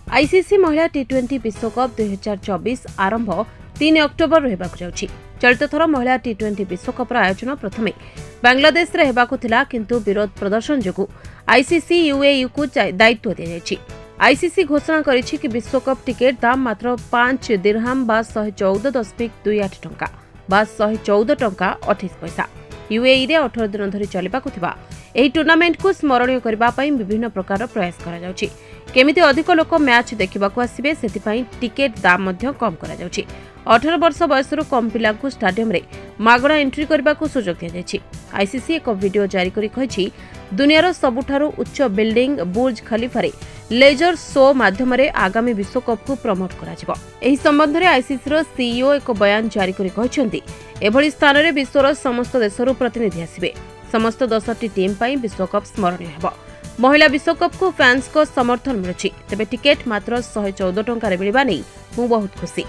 ICC महिला टी20 विश्वकप 2024 आरंभ 3 अक्टोबर होबाकु जाउछि। चलित थर महिला टी20 विश्वकप आयोजन प्रथमे बांग्लादेश रे हेबाकु थिला, किंतु विरोध प्रदर्शन जोगु आईसीसी यूएई को दायित्व दिया जायछि। आईसीसी घोषणा करिछि कि विश्वकप टिकेट दाम मात्र 5 दिरहाम बा 114.28 टंका बा 114 टंका 28 पैसा। यूएई रे 18 दिन धरि चलिबाकु थिबा एही टूर्नामेंट को स्मरणीय करबा पई विभिन्न प्रकार प्रयास करा जाउछि। केमिति अधिक लोक मैच देखिबाकू आसिबे सेतिपई टिकेट दाम मध्य कम करा जाउछि। 18 वर्ष बयसरू कम पिलांकू स्टाडियम रे मागणा एंट्री करबाकू सुजोग दिया जायछि। आईसीसी एक वीडियो जारी करी कहिछि, दुनियार सबुठारु उच्च बिल्डिंग बुर्ज खलीफा रे लेजर शो माध्यम रे आगामी विश्वकप को प्रमोट करा जिवो। एही संबंध रे आईसीसी रो सीईओ एक बयान जारी करी कहिसंती, एभली स्थान रे विश्वर समस्त देशरू प्रतिनिधि आसिबे। समस्त 10टी टीम पई विश्वकप स्मरणीय हेबो। महिला विश्वकप को फैंस को समर्थन मिलुछि, तेबे टिकेट मात्र 114 टंका रे मिलिबा नै मु बहुत खुशी।